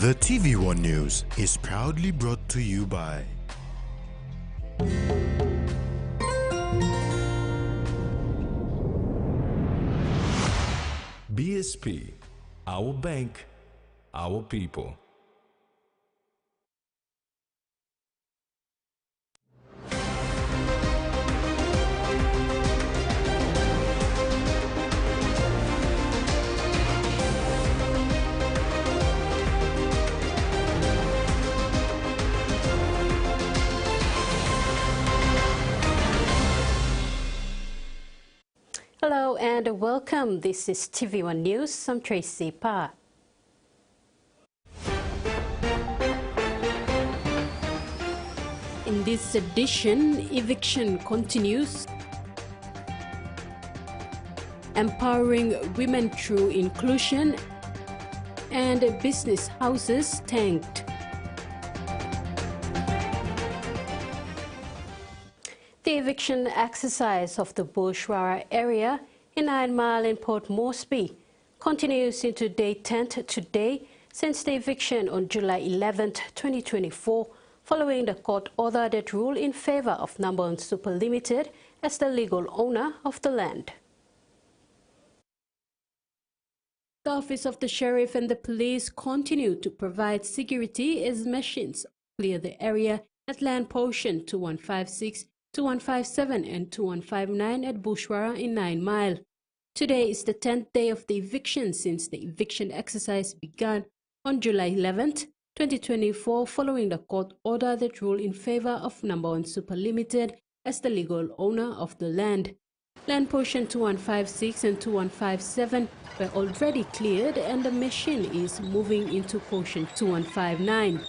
The TVWan News is proudly brought to you by BSP, our bank, our people. Hello and welcome. This is TVWan News. I'm Tracy Pa. In this edition, eviction continues, empowering women through inclusion, and business houses tanked. The eviction exercise of the Bushwara area in 9 Mile in Port Moresby continues into day 10 today since the eviction on July 11, 2024, following the court order that ruled in favor of Nauru Super Limited as the legal owner of the land. The Office of the Sheriff and the police continue to provide security as machines clear the area at land portion 2156, 2157 and 2159 at Bushwara in 9 Mile. Today is the 10th day of the eviction since the eviction exercise began on July 11, 2024, following the court order that ruled in favor of Nauru Super Limited as the legal owner of the land. Land portion 2156 and 2157 were already cleared and the machine is moving into portion 2159.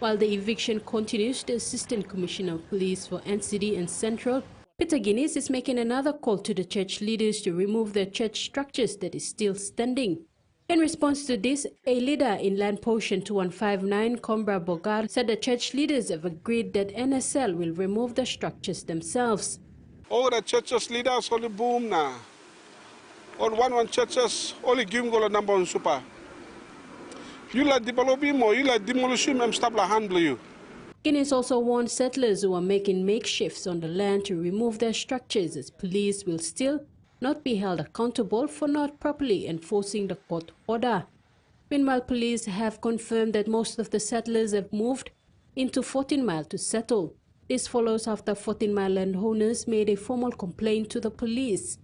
While the eviction continues, the Assistant Commissioner of Police for NCD and Central, Peter Guinness, is making another call to the church leaders to remove their church structures that is still standing. In response to this, a leader in land portion 2159, Combra Bogar, said the church leaders have agreed that NSL will remove the structures themselves. All the churches leaders only boom now. On one churches only give go number on super. You like develop him or you like demolish him and stop like handle you. Guinness also warned settlers who are making makeshifts on the land to remove their structures, as police will still not be held accountable for not properly enforcing the court order. Meanwhile, police have confirmed that most of the settlers have moved into 14 Mile to settle. This follows after 14 Mile landowners made a formal complaint to the police.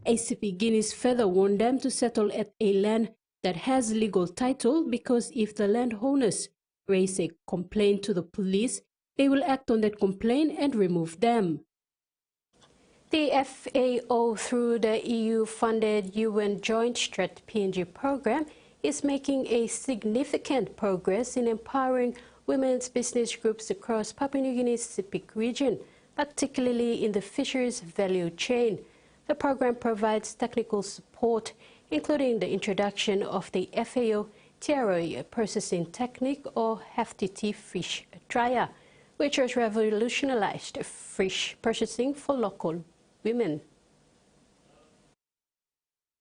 ACP Guinness further warned them to settle at a land that has legal title, because if the landowners raise a complaint to the police, they will act on that complaint and remove them. The FAO, through the EU-funded UN Joint Strat PNG program, is making a significant progress in empowering women's business groups across Papua New Guinea's Pacific region, particularly in the fisheries value chain. The program provides technical support, including the introduction of the FAO TROE processing technique, or FTT fish dryer, which has revolutionized fish processing for local women.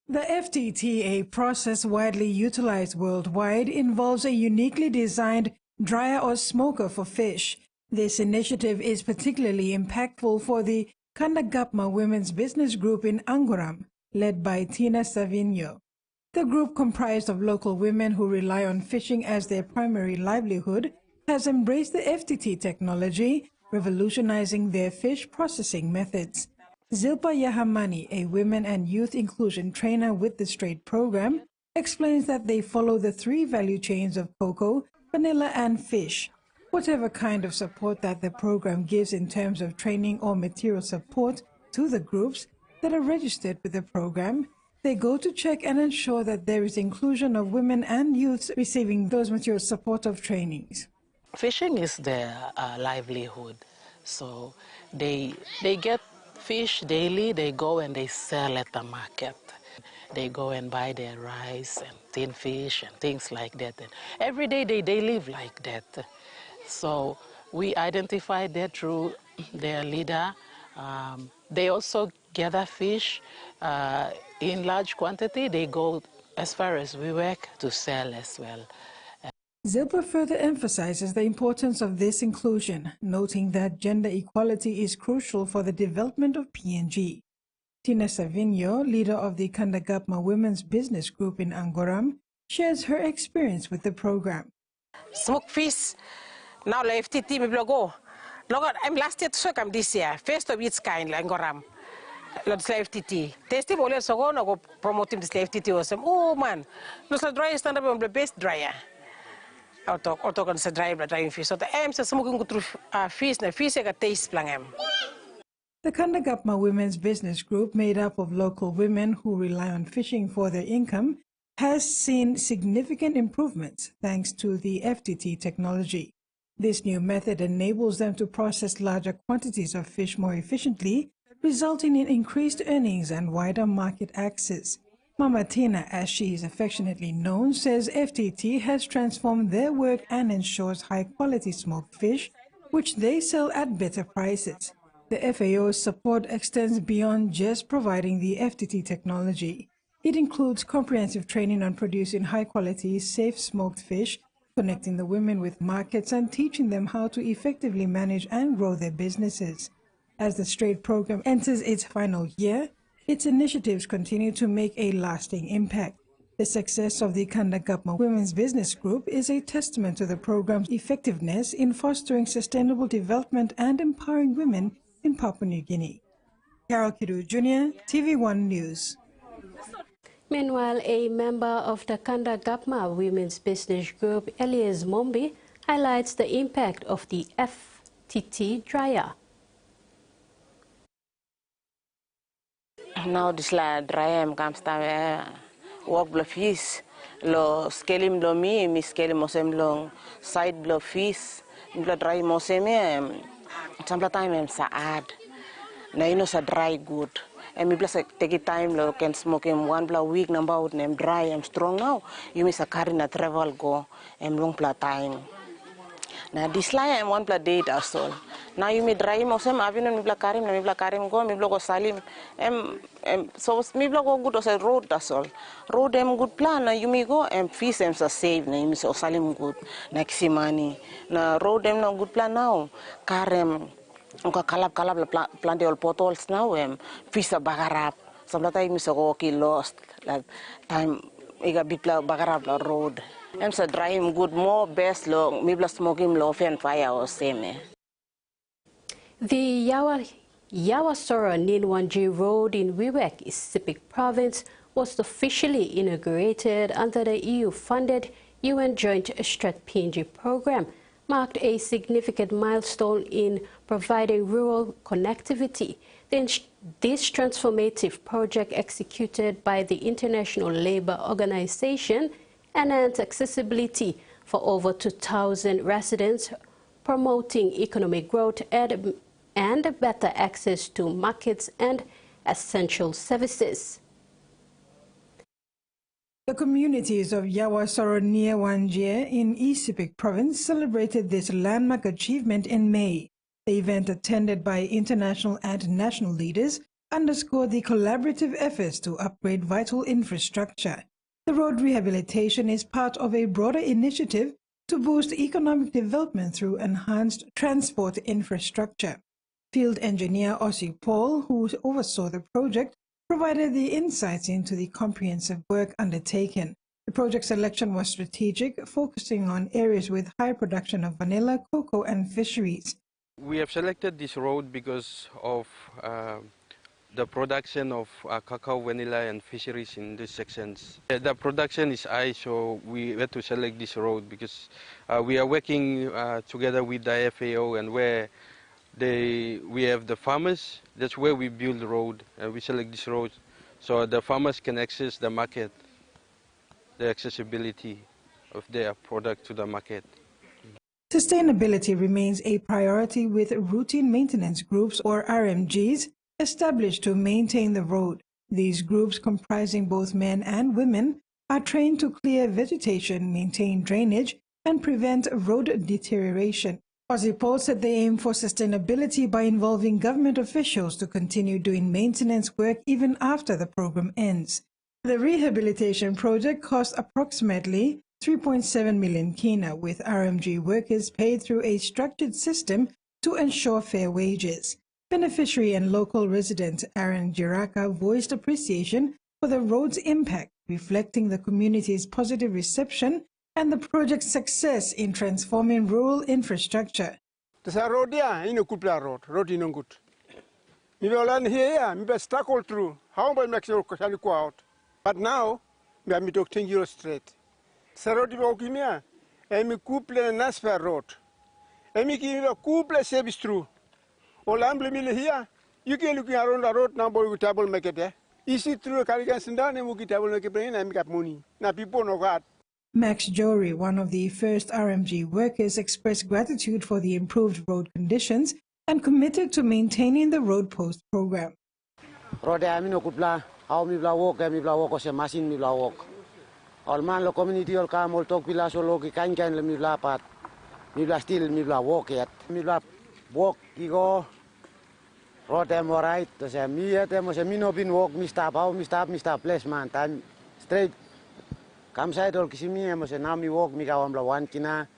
The FTTA process, widely utilized worldwide, involves a uniquely designed dryer or smoker for fish. This initiative is particularly impactful for the Kandagapma Women's Business Group in Angoram, led by Tina Savigno. The group, comprised of local women who rely on fishing as their primary livelihood, has embraced the FTT technology, revolutionizing their fish processing methods. Zilpa Yahamani, a women and youth inclusion trainer with the STRAIT program, explains that they follow the 3 value chains of cocoa, vanilla, and fish. Whatever kind of support that the program gives in terms of training or material support to the groups that are registered with the program, they go to check and ensure that there is inclusion of women and youths receiving those material support of trainings. Fishing is their livelihood, so they get fish daily. They go and they sell at the market. They go and buy their rice and tin fish and things like that. And every day they live like that. So we identified that through their leader. They also gather fish in large quantity. They go as far as we work to sell as well. Zilpa further emphasizes the importance of this inclusion, noting that gender equality is crucial for the development of PNG. Tina Savigno, leader of the Kandagapma Women's Business Group in Angoram, shares her experience with the program. Smoke fish, now la FTT mi blogo. I'm last year to come this year, first of its kind, like Angoram. Let's FTT. Testing all so go no go promoting this FTT was oh man, no dryer stand up on the best dryer. Auto kan sa dryer drying fish. So the M sa smoking go through fish na fish ga taste lang em. The Kandagapma Women's Business Group, made up of local women who rely on fishing for their income, has seen significant improvements thanks to the FTT technology. This new method enables them to process larger quantities of fish more efficiently, resulting in increased earnings and wider market access. Mama Tina, as she is affectionately known, says FTT has transformed their work and ensures high-quality smoked fish, which they sell at better prices. The FAO's support extends beyond just providing the FTT technology. It includes comprehensive training on producing high-quality, safe smoked fish, connecting the women with markets and teaching them how to effectively manage and grow their businesses. As the STRAIGHT program enters its final year, its initiatives continue to make a lasting impact. The success of the Kandagapma Women's Business Group is a testament to the program's effectiveness in fostering sustainable development and empowering women in Papua New Guinea. Carol Kidu Jr., TVWan News. Meanwhile, a member of the Kandagapma Women's Business Group, Elias Mombi, highlights the impact of the FTT dryer. Now this la dryer comes to work blo fish, lo scaling lo mi scaling mosem long side blo fish, blo dry mosem sample time saad. Na ino sa dry good. Mi plus take it time lo can smoke one bla week number out nem dry strong now. You miss a carry na travel go long pla time. Na this la one pla date as all. Now you may dry mosem avin mi bla karim go mi bla go salim so mi bla go good as a road as all. Road good plan you may go fish sa save na mi so salim good next money. Na road no good plan now. Karem Uka kalap la plante all potholes now fish bagarap. Sometimes mi so go lost like time iga bitla bagarap la road. Sa drying good more best lo mi bla smoking lo fan fire or same. The Yawasoro Ninwanji Road in Wewak, Isipik Province, was officially inaugurated under the EU-funded UN Joint Strat PNG program, marked a significant milestone in providing rural connectivity. This transformative project, executed by the International Labour Organization, enhanced accessibility for over 2,000 residents, promoting economic growth and better access to markets and essential services. The communities of Yawasoro near Wanjie in Isipik Province celebrated this landmark achievement in May. The event, attended by international and national leaders, underscored the collaborative efforts to upgrade vital infrastructure. The road rehabilitation is part of a broader initiative to boost economic development through enhanced transport infrastructure. Field engineer Ossie Paul, who oversaw the project, provided the insights into the comprehensive work undertaken. The project selection was strategic, focusing on areas with high production of vanilla, cocoa, and fisheries. We have selected this road because of the production of cacao, vanilla, and fisheries in these sections. The production is high, so we had to select this road because we are working together with the FAO, and where we have the farmers, that's where we build the road, and we select this road so the farmers can access the market, the accessibility of their product to the market. Sustainability remains a priority, with routine maintenance groups, or RMGs, established to maintain the road. These groups, comprising both men and women, are trained to clear vegetation, maintain drainage, and prevent road deterioration. Ozipol said they aim for sustainability by involving government officials to continue doing maintenance work even after the program ends. The rehabilitation project cost approximately 3.7 million kina, with RMG workers paid through a structured system to ensure fair wages. Beneficiary and local resident Aaron Jiraka voiced appreciation for the road's impact, reflecting the community's positive reception and the project's success in transforming rural infrastructure. The road here, in a good road in a good. We will learn here, we will struggle through. How about make sure we go out? But now, we are talking Euro straight. The road is walking here, and we couple Nasper road. And we give a couple service through. All I'm here, you can look around the road now, but we table make it there. Easy through Carrigan Sundan, and we get table make it and make up money. Now people know that. Max Jory, one of the first RMG workers, expressed gratitude for the improved road conditions and committed to maintaining the road post program. Road I mean kupla, how mi walk ose machine mi walk. All man lo community all come all talk pila so lo ki kain le mi pat. Mi still mi walk yet. Mi walk kigo. Road am alright. To say mi yet mo se mi no bin walk mi stop place man time straight. Come side all kisimi emo se now mi walk mi kawam la one kina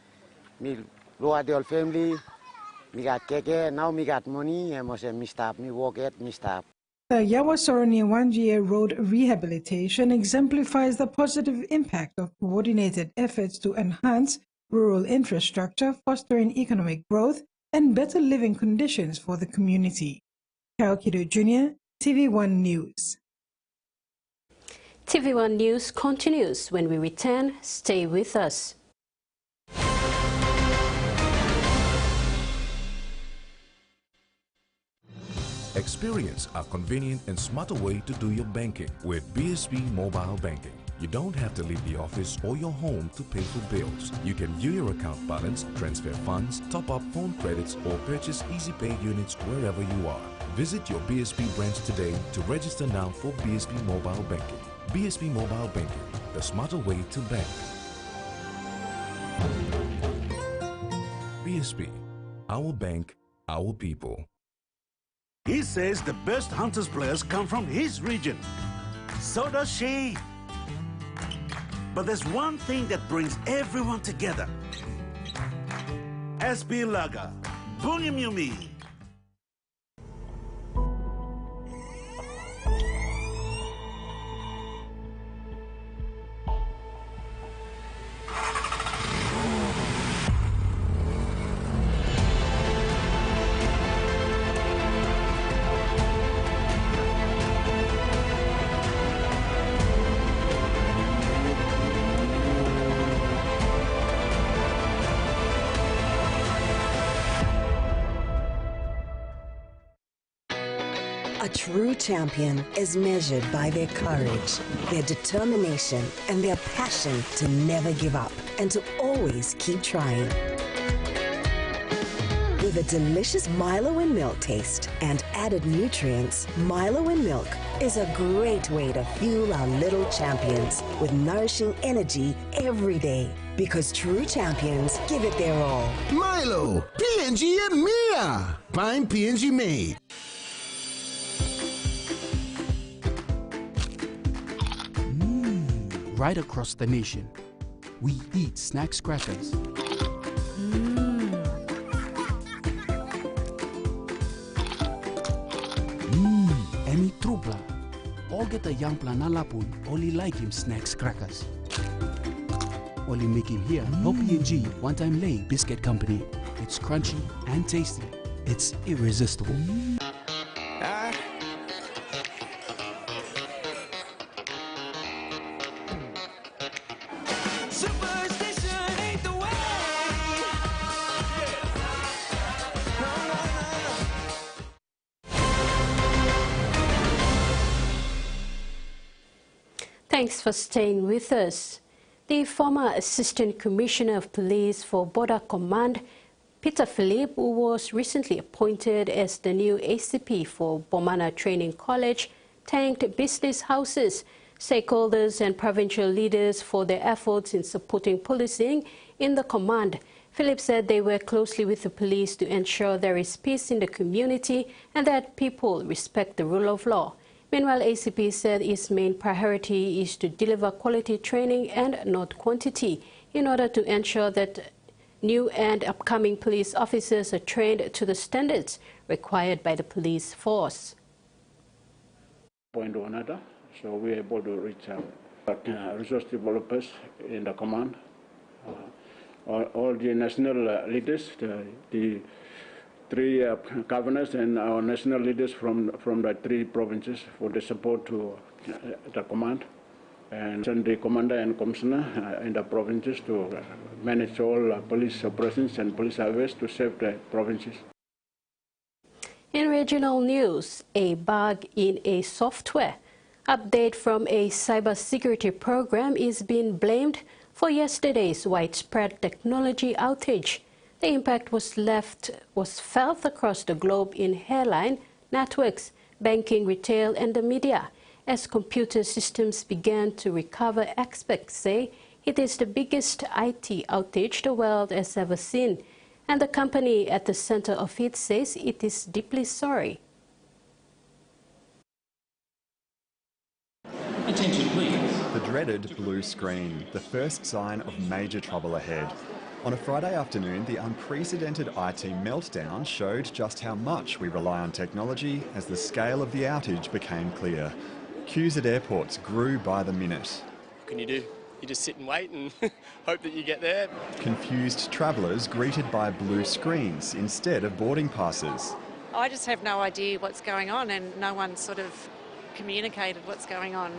mi loa the all family mi got keke now mi got money emo se mi stop mi walk it mi stop. The Yawasoroni 1-year road rehabilitation exemplifies the positive impact of coordinated efforts to enhance rural infrastructure, fostering economic growth and better living conditions for the community. Carol Kido Jr., TVWan News. TVWan News continues. When we return, stay with us. Experience a convenient and smarter way to do your banking with BSB Mobile Banking. You don't have to leave the office or your home to pay for bills. You can view your account balance, transfer funds, top up phone credits, or purchase Easy Pay units wherever you are. Visit your BSB branch today to register now for BSB Mobile Banking. BSB Mobile Banking, the smarter way to bank. BSB, our bank, our people. He says the best Hunters players come from his region. So does she. But there's one thing that brings everyone together. SB Lager, Bunyamyumi. A true champion is measured by their courage, their determination, and their passion to never give up and to always keep trying. With a delicious Milo in milk taste and added nutrients, Milo in milk is a great way to fuel our little champions with nourishing energy every day. Because true champions give it their all. Milo, PNG and Mia. Find PNG made. Right across the nation, we eat snacks crackers. Emi trupla. All get a young planalapun, only like him snacks crackers. Only make him here, no PNG, one time lay biscuit company. It's crunchy and tasty. It's irresistible. Thanks for staying with us. The former Assistant Commissioner of Police for Border Command, Peter Philip, who was recently appointed as the new ACP for Bomana Training College, thanked business houses, stakeholders and provincial leaders for their efforts in supporting policing in the command. Philip said they work closely with the police to ensure there is peace in the community and that people respect the rule of law. Meanwhile, ACP said its main priority is to deliver quality training and not quantity in order to ensure that new and upcoming police officers are trained to the standards required by the police force. Point to another, so we are able to reach out. Resource developers in the command, all the national leaders, the three governors and our national leaders from the three provinces for the support to the command, and the commander and commissioner in the provinces to manage all police operations and police highways to save the provinces. In regional news, a bug in a software update from a cybersecurity program is being blamed for yesterday's widespread technology outage. The impact was felt across the globe in airline, networks, banking, retail and the media. As computer systems began to recover, experts say it is the biggest IT outage the world has ever seen. And the company at the center of it says it is deeply sorry. Attention, please. The dreaded blue screen, the first sign of major trouble ahead. On a Friday afternoon, the unprecedented IT meltdown showed just how much we rely on technology as the scale of the outage became clear. Queues at airports grew by the minute. What can you do? You just sit and wait and hope that you get there. Confused travellers greeted by blue screens instead of boarding passes. I just have no idea what's going on and no one sort of communicated what's going on.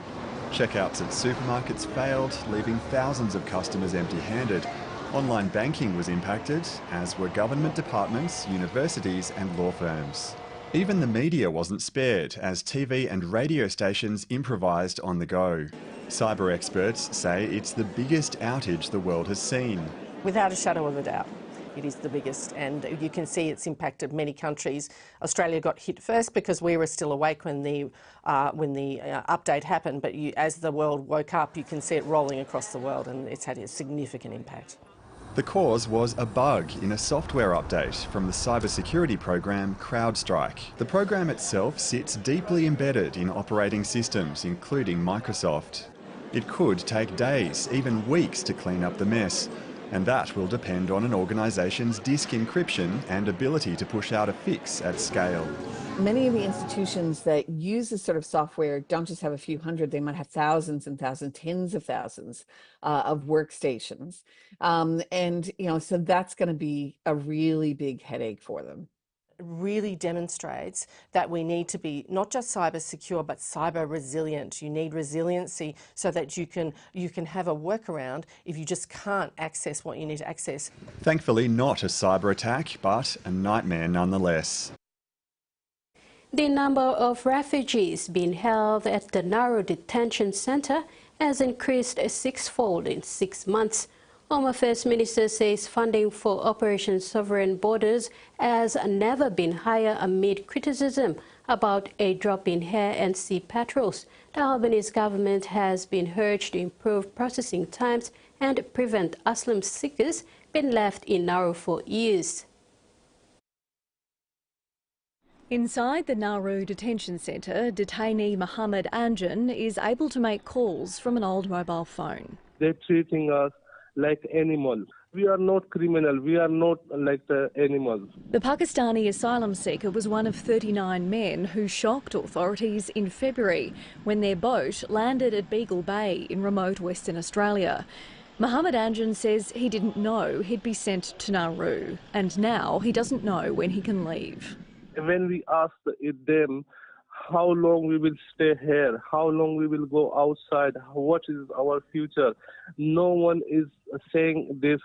Checkouts at supermarkets failed, leaving thousands of customers empty-handed. Online banking was impacted, as were government departments, universities and law firms. Even the media wasn't spared, as TV and radio stations improvised on the go. Cyber experts say it's the biggest outage the world has seen. Without a shadow of a doubt, it is the biggest, and you can see it's impacted many countries. Australia got hit first because we were still awake when the update happened, but as the world woke up, you can see it rolling across the world, and it's had a significant impact. The cause was a bug in a software update from the cybersecurity program CrowdStrike. The program itself sits deeply embedded in operating systems, including Microsoft. It could take days, even weeks, to clean up the mess, and that will depend on an organisation's disk encryption and ability to push out a fix at scale. Many of the institutions that use this sort of software don't just have a few hundred, they might have thousands and thousands, tens of thousands of workstations. And, so that's going to be a really big headache for them. Really demonstrates that we need to be not just cyber secure but cyber resilient. You need resiliency so that you can have a workaround if you just can't access what you need to access. Thankfully not a cyber attack, but a nightmare nonetheless. The number of refugees being held at the Nauru detention centre has increased sixfold in 6 months. Home Affairs Minister says funding for Operation Sovereign Borders has never been higher amid criticism about a drop in air and sea patrols. The Albanese government has been urged to improve processing times and prevent asylum seekers being left in Nauru for years. Inside the Nauru detention centre, detainee Mohammed Anjan is able to make calls from an old mobile phone. They're treating us like animals. We are not criminal. We are not like the animals. The Pakistani asylum seeker was one of 39 men who shocked authorities in February when their boat landed at Beagle Bay in remote Western Australia. Mohammed Anjan says he didn't know he'd be sent to Nauru, and now he doesn't know when he can leave. When we ask them how long we will stay here, how long we will go outside, what is our future, no one is saying this.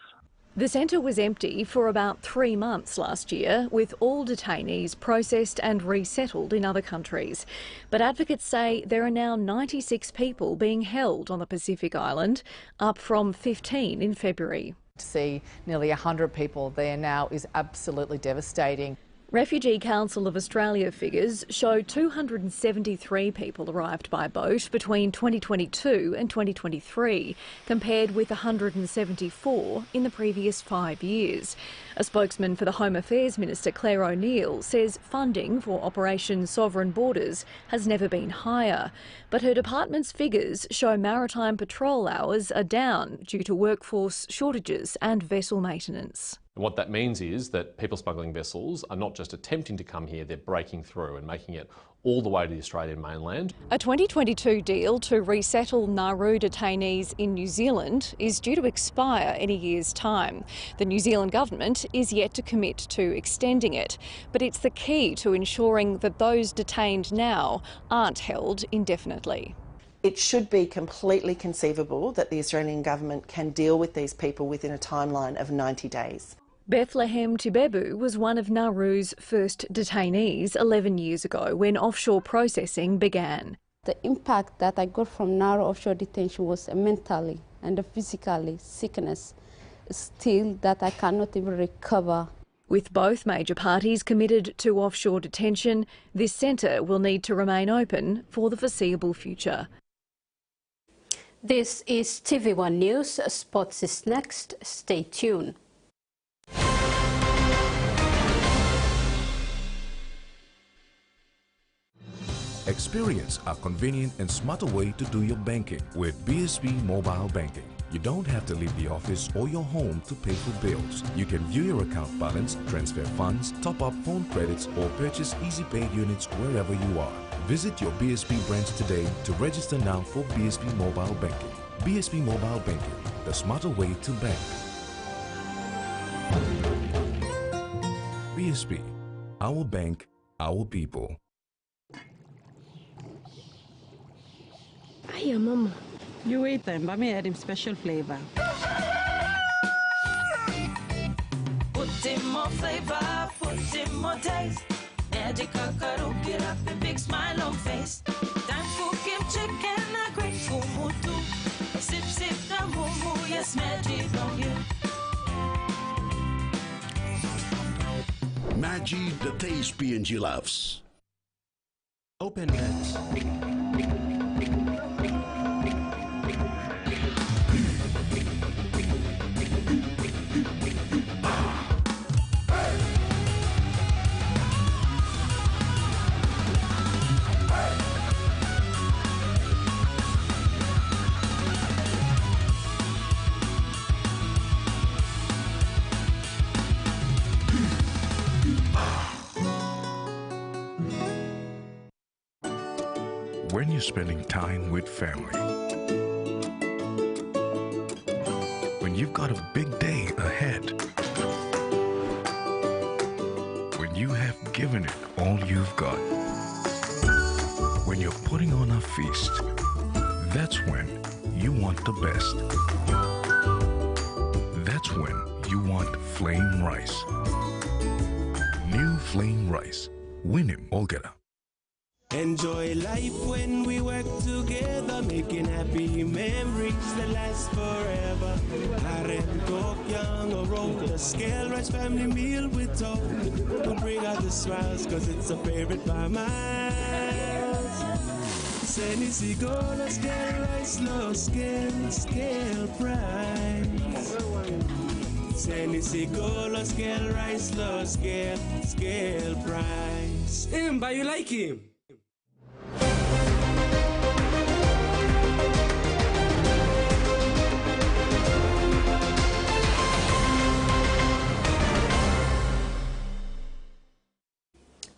The centre was empty for about 3 months last year, with all detainees processed and resettled in other countries. But advocates say there are now 96 people being held on the Pacific island, up from 15 in February. To see nearly 100 people there now is absolutely devastating. Refugee Council of Australia figures show 273 people arrived by boat between 2022 and 2023, compared with 174 in the previous 5 years. A spokesman for the Home Affairs Minister, Claire O'Neill, says funding for Operation Sovereign Borders has never been higher, but her department's figures show maritime patrol hours are down due to workforce shortages and vessel maintenance. And what that means is that people smuggling vessels are not just attempting to come here, they're breaking through and making it all the way to the Australian mainland. A 2022 deal to resettle Nauru detainees in New Zealand is due to expire in a year's time. The New Zealand government is yet to commit to extending it, but it's the key to ensuring that those detained now aren't held indefinitely. It should be completely conceivable that the Australian government can deal with these people within a timeline of 90 days. Bethlehem Tibebu was one of Nauru's first detainees 11 years ago when offshore processing began. The impact that I got from Nauru offshore detention was mentally and physically sickness, still that I cannot even recover. With both major parties committed to offshore detention, this centre will need to remain open for the foreseeable future. This is TVWan News. Sports is next. Stay tuned. Experience a convenient and smarter way to do your banking with BSB Mobile Banking. You don't have to leave the office or your home to pay for bills. You can view your account balance, transfer funds, top up phone credits, or purchase easy paid units wherever you are. Visit your BSB branch today to register now for BSB Mobile Banking. BSB Mobile Banking, the smarter way to bank. BSB, our bank, our people. Hiya, Mama. You wait then, but me add him special flavor. Put in more flavor, put in more taste. Magic kakaru, get up a big smile on face. Time for kim chicken, a great kumutu. Sip, sip, the mumu, yes, magic on you. Maggi, the taste P&G loves. Open nets. When you're spending time with family, when you've got a big day ahead, when you have given it all you've got, when you're putting on a feast, that's when you want the best. That's when you want flame rice. New flame rice. Win him, Olgeta. Enjoy life when we work together, making happy memories that last forever. Harem, talk, young, or roll the scale rice family meal with talk. We'll bring out the smiles, cause it's a favorite by miles. Senisi gola scale rice, low scale price. Senisi gola scale rice, low scale price. But you like him?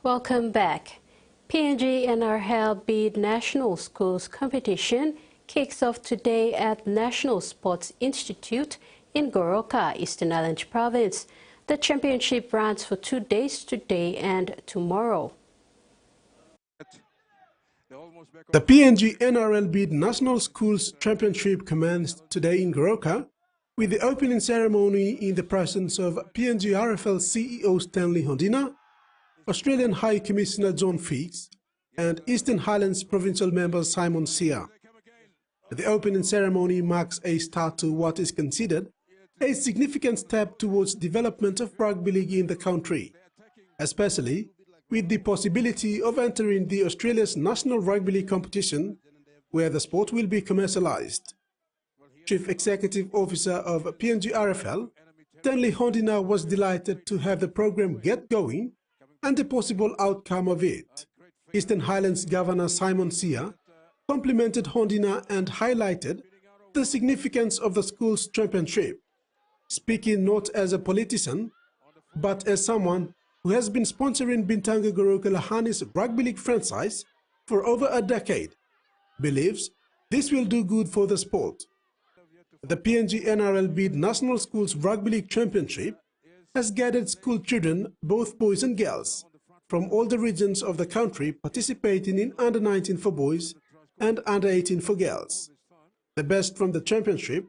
Welcome back. PNG NRL Bid National Schools Competition kicks off today at National Sports Institute in Goroka, Eastern Islands Province. The championship runs for 2 days, today and tomorrow. The PNG NRL Bid National Schools Championship commenced today in Goroka with the opening ceremony in the presence of PNG RFL CEO Stanley Hondina, Australian High Commissioner John Fix, and Eastern Highlands Provincial Member Simon Sia. The opening ceremony marks a start to what is considered a significant step towards development of rugby league in the country. especially with the possibility of entering the Australia's National Rugby League competition, where the sport will be commercialised. Chief Executive Officer of PNG RFL, Stanley Hondina, was delighted to have the program get going and the possible outcome of it. Eastern Highlands Governor Simon Sia complimented Hondina and highlighted the significance of the school's championship, speaking not as a politician, but as someone who has been sponsoring Bintanga Goroka Lahani's rugby league franchise for over a decade, believes this will do good for the sport. The PNG NRL Bid National Schools Rugby League Championship has gathered school children, both boys and girls, from all the regions of the country participating in under-19 for boys and under-18 for girls. The best from the championship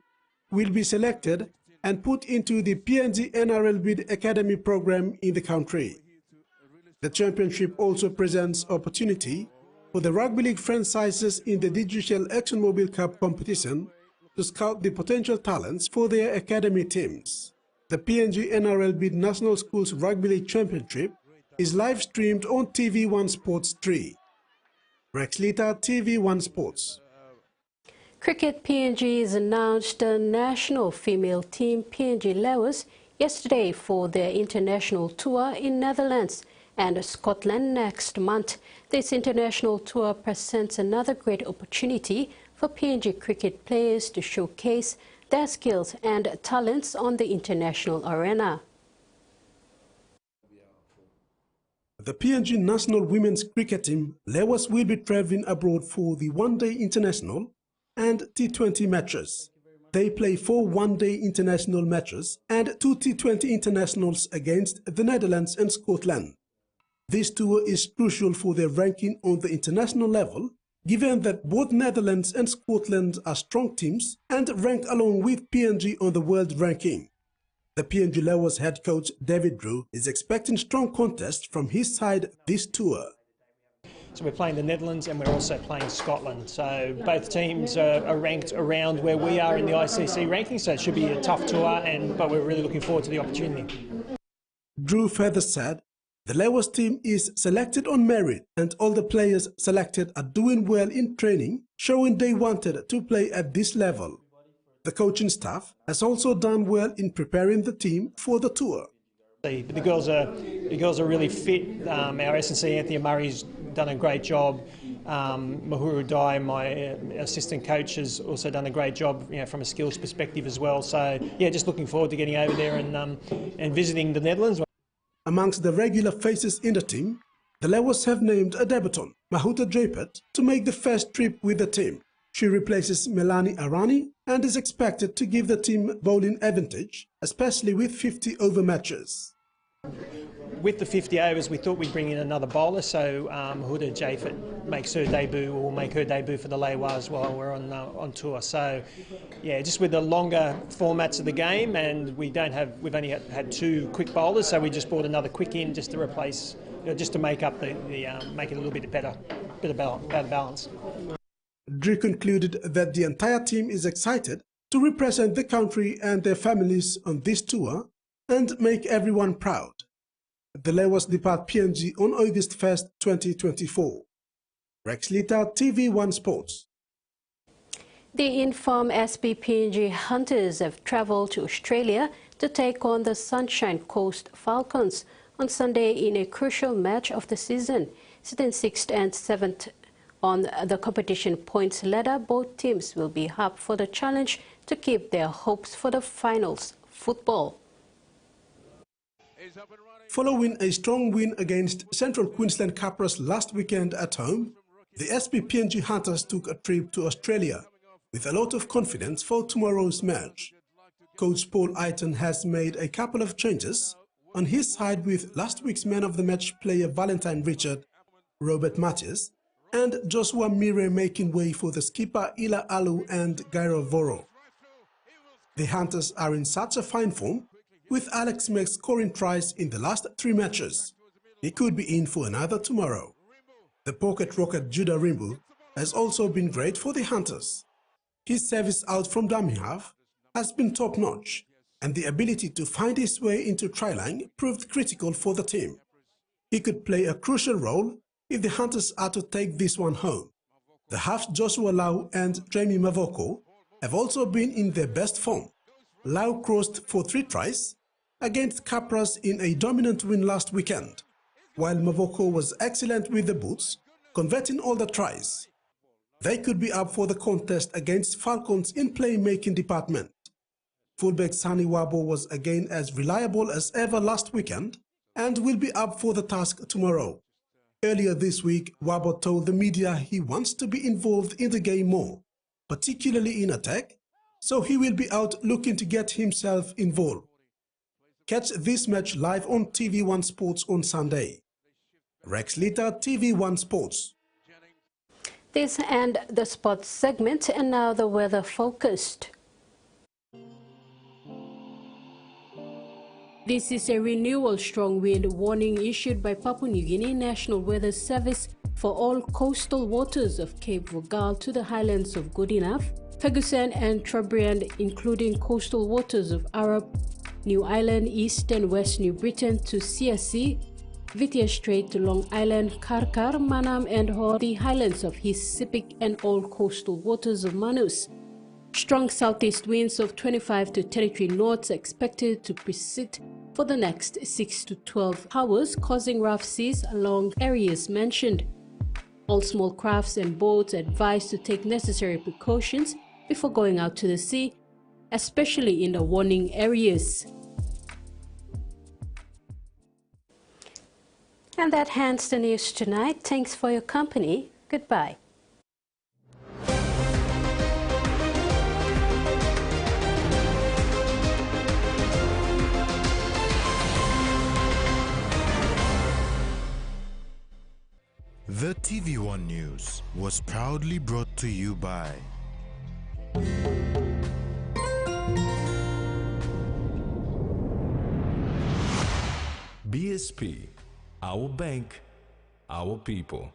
will be selected and put into the PNG NRL Bid Academy program in the country. The championship also presents opportunity for the rugby league franchises in the Digital ExxonMobil Cup competition to scout the potential talents for their academy teams. The PNG NRL Bid National Schools Rugby League Championship is live streamed on TVWan Sports 3. Rex Lita, TVWan Sports. Cricket PNG has announced the national female team PNG Lewis yesterday for their international tour in Netherlands and Scotland next month. This international tour presents another great opportunity for PNG cricket players to showcase their skills and talents on the international arena. The PNG national women's cricket team Lewis will be travelling abroad for the one-day international and T20 matches. They play 4 one-day international matches and 2 T20 internationals against the Netherlands and Scotland. This tour is crucial for their ranking on the international level, given that both Netherlands and Scotland are strong teams and rank along with PNG on the world ranking. The PNG Lewis head coach David Drew is expecting strong contest from his side this tour. So we're playing the Netherlands and we're also playing Scotland. So both teams are ranked around where we are in the ICC ranking, so it should be a tough tour, but we're really looking forward to the opportunity. Drew further said the Lewis team is selected on merit and all the players selected are doing well in training, showing they wanted to play at this level. The coaching staff has also done well in preparing the team for the tour. The girls are really fit. Our S&C, Anthony Murray's done a great job. Mahuru Dai, my assistant coach, has also done a great job, from a skills perspective as well. So yeah, just looking forward to getting over there and visiting the Netherlands. Amongst the regular faces in the team, the Lewis have named a debutant, Mahuta Japet, to make the first trip with the team. She replaces Melanie Arani and is expected to give the team bowling advantage, especially with 50 over matches. With the 50 overs, we thought we'd bring in another bowler, so Mahuta Japet makes her debut, or will make her debut for the Lewas while we're on tour. So, yeah, just with the longer formats of the game, and we've only had 2 quick bowlers, so we just brought another quick in just to replace, just to make up make it a little bit better balance. Drew concluded that the entire team is excited to represent the country and their families on this tour and make everyone proud. The Lewis depart PNG on August 1st, 2024. Rex Lita, TVWan Sports. The informed SB PNG Hunters have travelled to Australia to take on the Sunshine Coast Falcons on Sunday in a crucial match of the season. Sitting 6th and 7th on the competition points ladder, both teams will be up for the challenge to keep their hopes for the finals football. Following a strong win against Central Queensland Capras last weekend at home, the SB PNG Hunters took a trip to Australia with a lot of confidence for tomorrow's match. Coach Paul Aiton has made a couple of changes on his side, with last week's man of the match player Valentine Richard, Robert Matthews, and Joshua Mire making way for the skipper Ila Alu and Gairo Voro. The Hunters are in such a fine form, with Alex Meek scoring tries in the last 3 matches. He could be in for another tomorrow. The pocket rocket Judah Rimbu has also been great for the Hunters. His service out from dummy half has been top-notch, and the ability to find his way into try line proved critical for the team. he could play a crucial role if the Hunters are to take this one home. The halves Joshua Lau and Tremi Mavoko have also been in their best form. Lau crossed for 3 tries against Capras in a dominant win last weekend, while Mavoko was excellent with the boots, converting all the tries. They could be up for the contest against Falcons in playmaking department. Fullback Sani Wabo was again as reliable as ever last weekend and will be up for the task tomorrow. Earlier this week, Wabo told the media he wants to be involved in the game more, particularly in attack, so he will be out looking to get himself involved. Catch this match live on TVWan Sports on Sunday. Rex Lita, TVWan Sports. This and the sports segment, and now the weather focused. This is a renewal strong wind warning issued by Papua New Guinea National Weather Service for all coastal waters of Cape Vogale to the highlands of Goodenough, Ferguson and Trobriand, including coastal waters of Arab, New Ireland, East and West New Britain to Sea, Vitia Strait to Long Island, Karkar, Manam and Hor, the highlands of East Sepik and all coastal waters of Manus. Strong southeast winds of 25 to 33 knots expected to persist for the next 6 to 12 hours, causing rough seas along areas mentioned. All small crafts and boats advised to take necessary precautions before going out to the sea, especially in the warning areas. And that ends the news tonight. Thanks for your company. Goodbye. The TVWan News was proudly brought to you by BSP, our bank, our people.